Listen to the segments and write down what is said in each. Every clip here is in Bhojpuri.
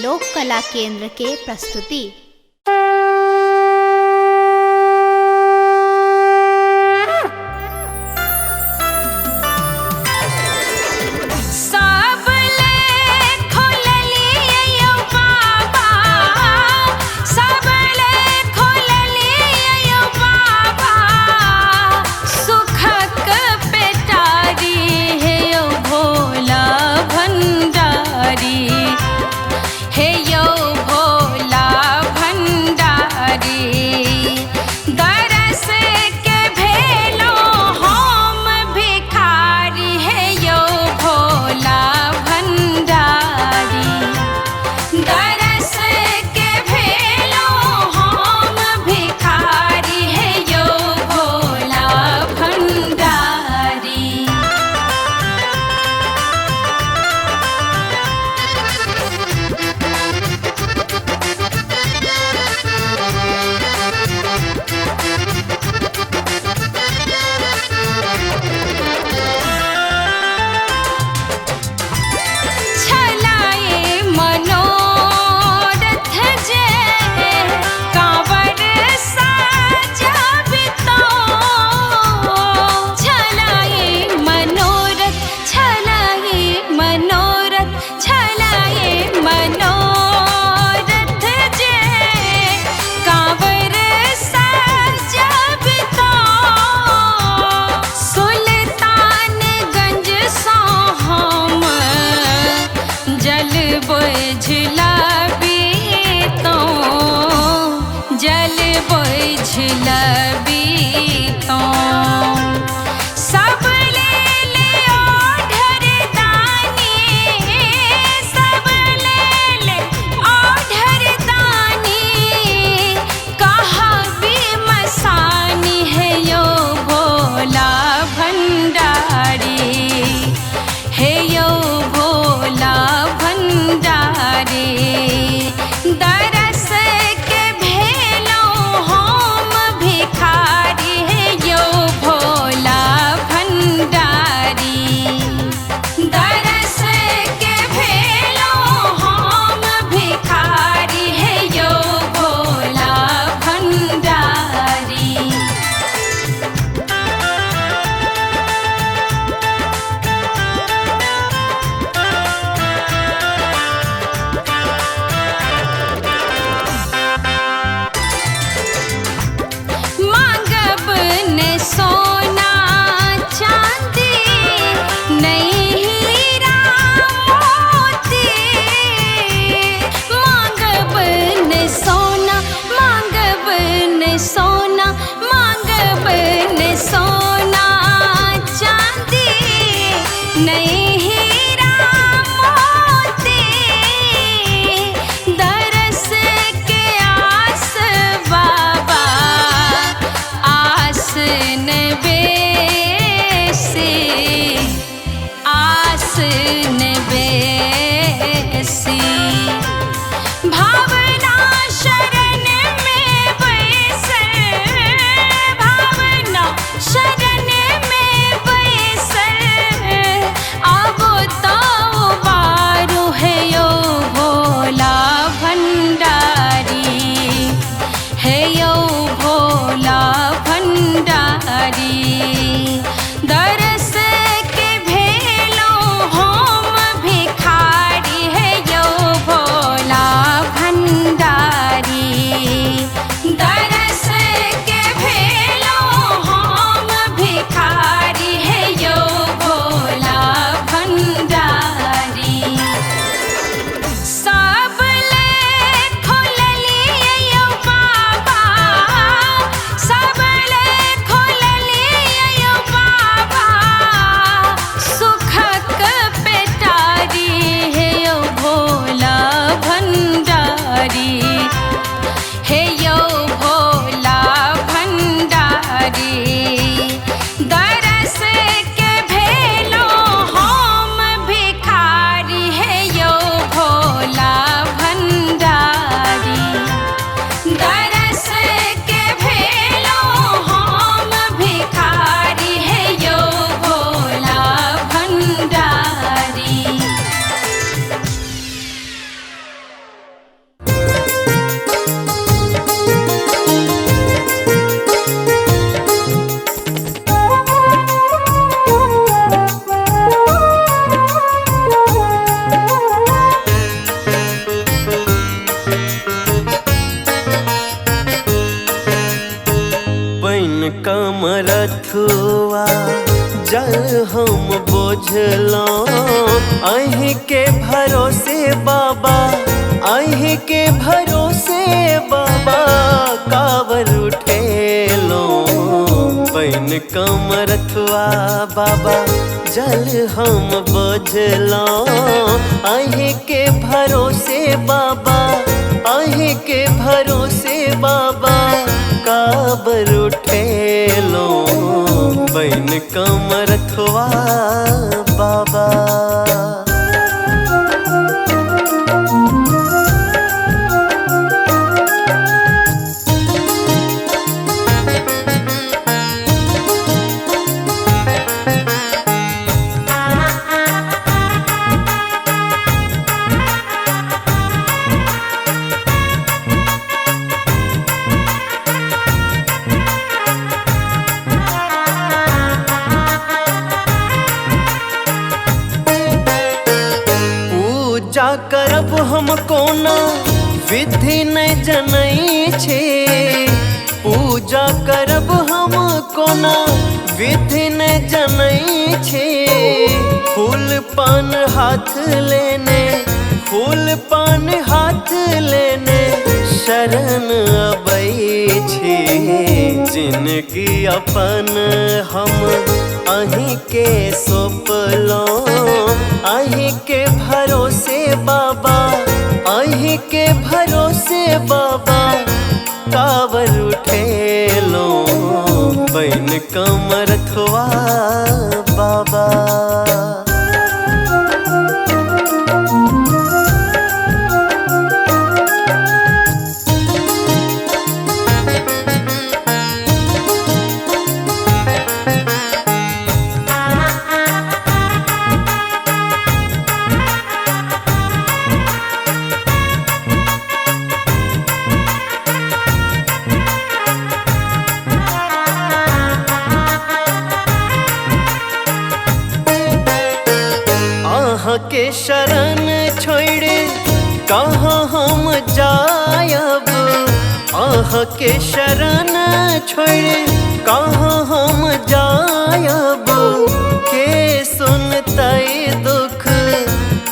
लोक कला केंद्र के प्रस्तुति। हे यो भोला भंडारी। बुझलो अहीं के भरोसे बाबा, अहीं के भरोसे बाबा कावर उठेलो। बैन कमरथुआ बाबा जल हम बुझलो अहीं के भरोसे बाबा, अहीं के भरोसे बाबा काबर उठेलो। बैन कमरथुआ बाबा। पूजा करब हम कोना विधि नहीं जनई छे, पूजा करब हम कोना विधि नहीं जनई छे। फूल पान हाथ लेने, फूल पान हाथ लेने शरण अबै छे। जिनगी अपन हम अहीं के सौंपलो, अहीं के भरोसे बाबा, अहीं के भरोसे बाबा कावर उठेलो। बैन कमरथुआ बाबा। के शरण छोड़े कहाँ हम जायब, आह के शरण छोड़े कहाँ हम जायब। के सुनतई दुख,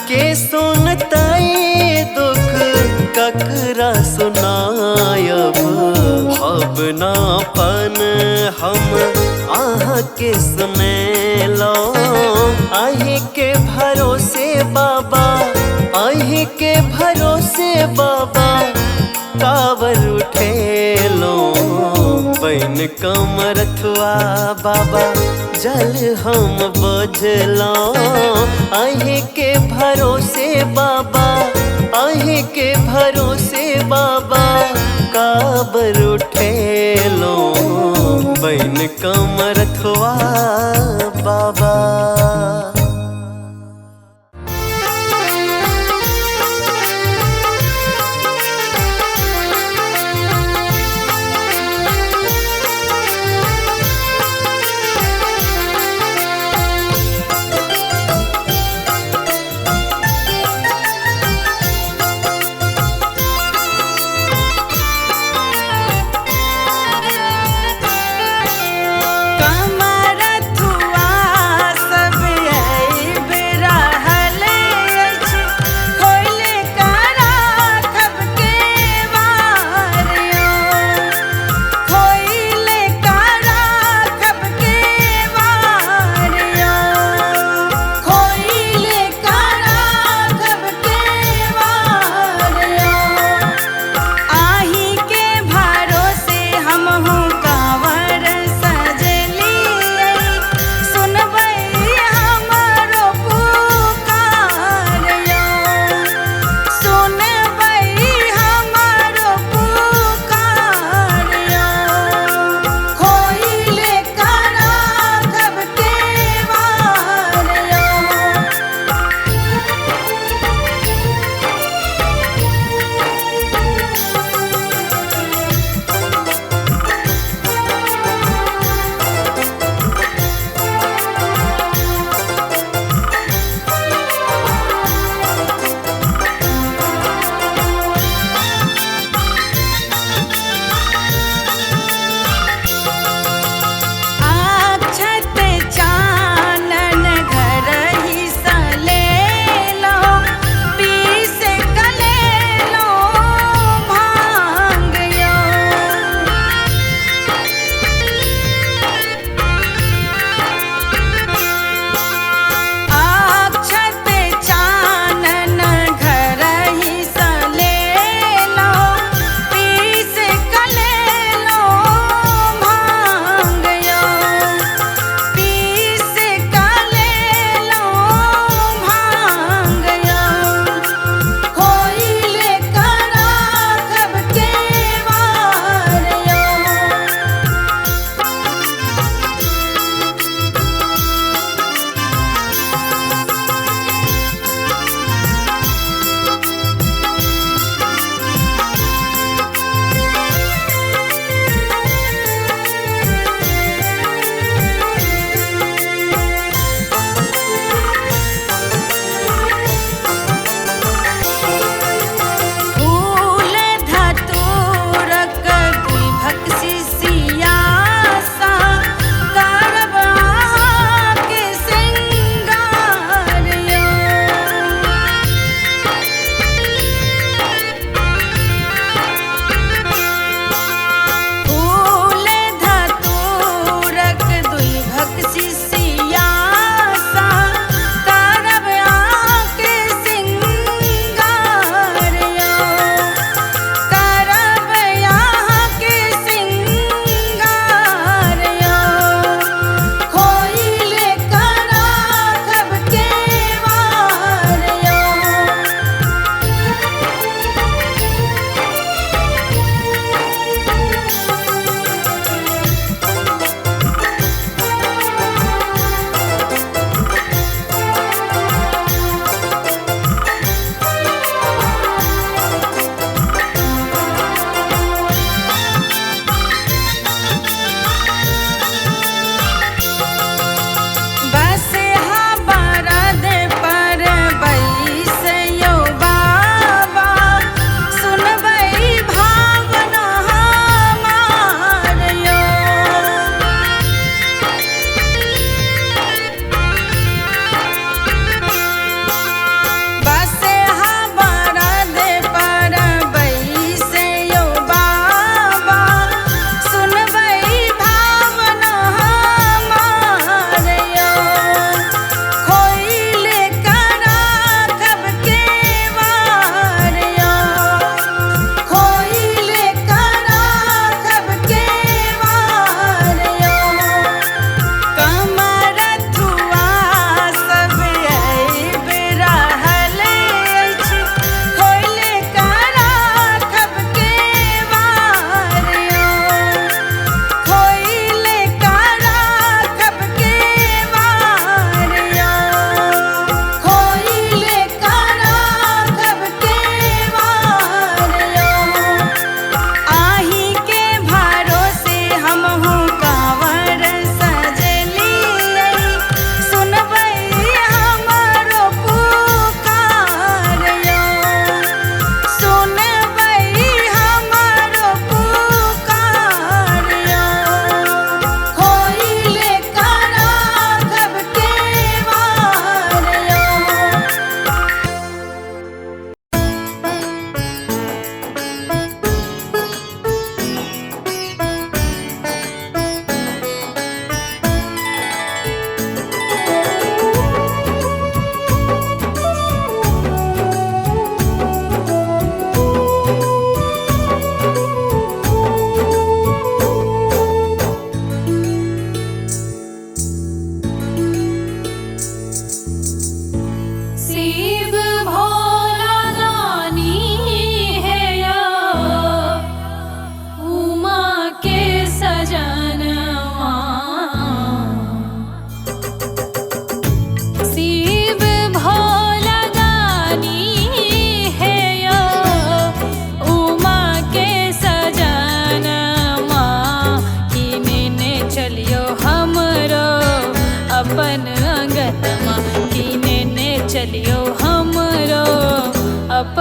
के सुनतई दुख ककरा सुनायब। भावनापन हम आह के सुनेलो, अहीं के भरोसे बाबा, अहीं के भरोसे बाबा कावर उठेलो। बैन कमरथुआ बाबा जल हम बुझलो अहीं के भरोसे बाबा, अहीं के भरोसे बाबा काबर उठेलो। बैन कमरथुआ बाबा। कमरथुआ सब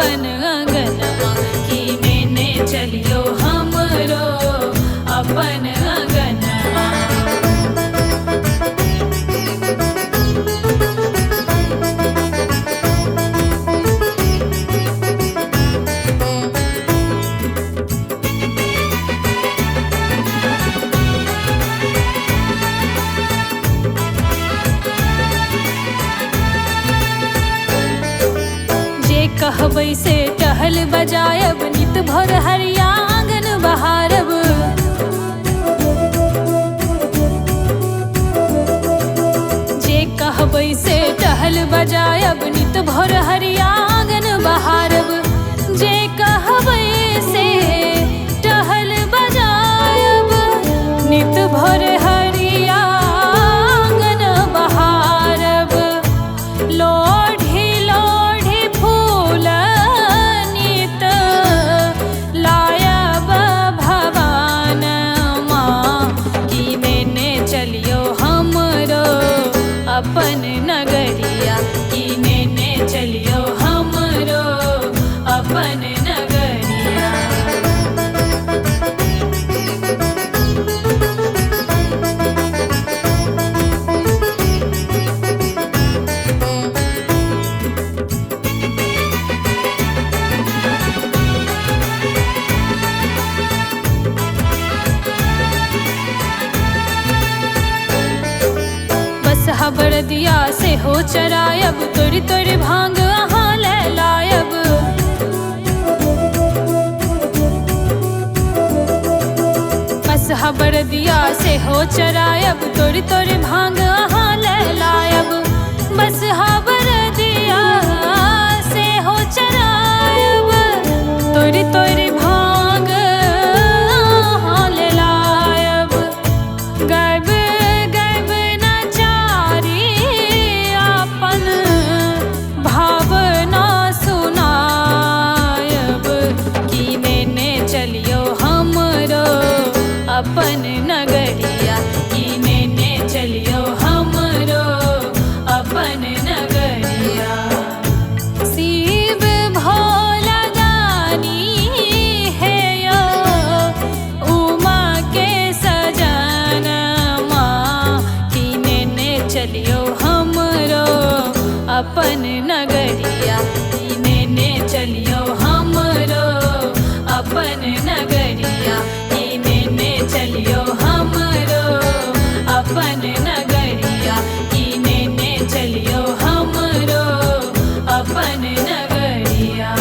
अपन अंगनवा की मैंने चलियो हमरो अपन अंगनवा। कहबै से टहल बजायब नित भर हरिया आंगन बहारब। जे कहबै से टहल बजायब नित भर हरिया आंगन बहारब। जे कहबै से टहल बजायब नित भर हरिया आंगन बहारब। लोढ़ी लोढ़ी फूल नित लायब भवान माँ की मैंने चलियो हमरो अपन नगरिया की मैंने चलियो हमरो अपन नगरिया। हबर दिया से हो चरायब तोरी तोरी भांग अहाँ ले लायब। बस हबर दिया से हो चरायब तोरी तोरी भांग अहाँ ले लायब। बस हबर दिया से हो चरायब तोरी तोरी भांग अहाँ ले लायब। गायब भावना सुनायब की मैंने चलियो हमरो अपन नगरिया की मैंने चलियो हमरो अपन नगरिया। शिव भोला दानी है यो उमा के सजन माँ की मैंने चलियो हमरो अपन नगरिया की मैंने चलियो हमरो अपन नगरिया की मैंने चलियो हमरो अपन नगरिया की मैंने चलियो हमरो अपन नगरिया।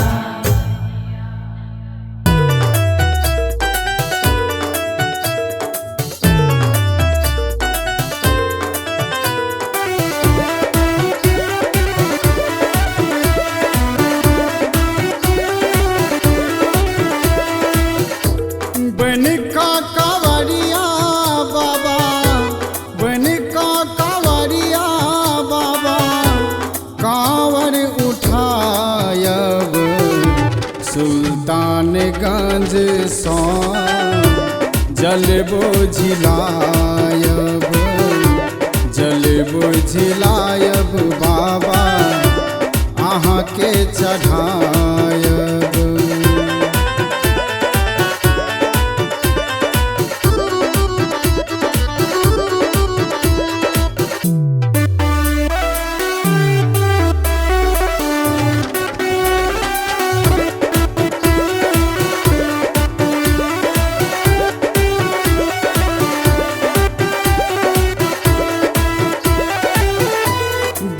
सुल्तानगंज सौ जल बुझिलायब जल बुझिलायब बाबा अहाँ के चढ़ायब।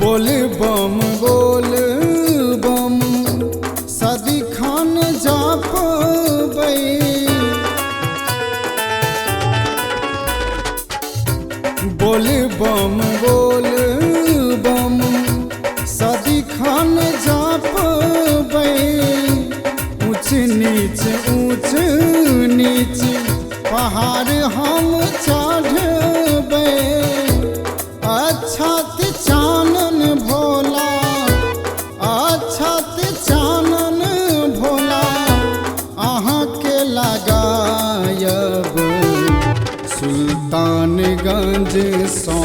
बोल बम बोल बम सदिखन जापबै। बोल बम सदिखन जापबै। ऊँच नीच पहाड़ हम चढ़बै। अच्छत चानन भोला अच्छत चानन भोला अहाँ के लगायब। सुल्तानगंज सौ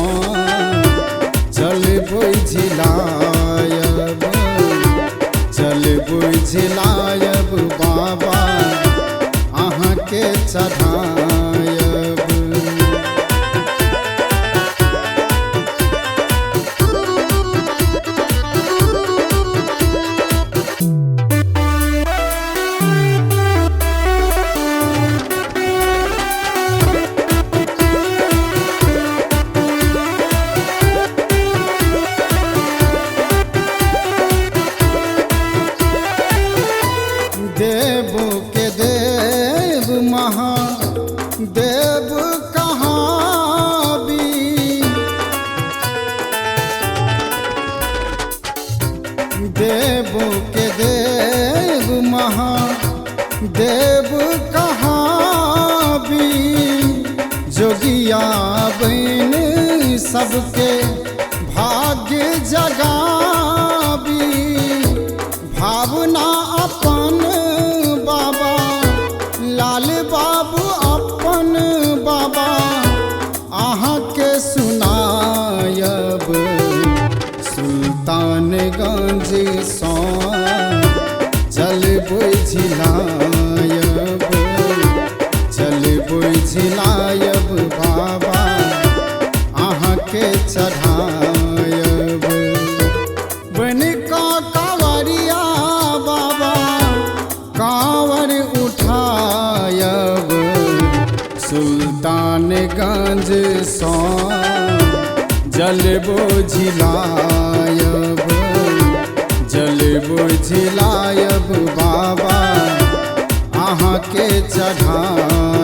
जल बुझिलायब जल बुझ बुझलायब बाबा अहाँ के चढ़ायब। देव के देव महादेव कहाबी, देव के देव महादेव कहाबी, जोगिया बन सबके भाग्य जगाबी, भावना अपन बाबा लाल बाबू अपन बाबा अहाँ के सुनायब। सुल्तानगंज सँ जल बुझलायब, जल बुझलायब बाबा अहाँ के चढ़ायब। बन का कांवरिया बाबा कांवर उठायब, सुल्तानगंज सँ जल बुझलायब, जल बुझलायब बाबा अहाँ के चढ़ायब।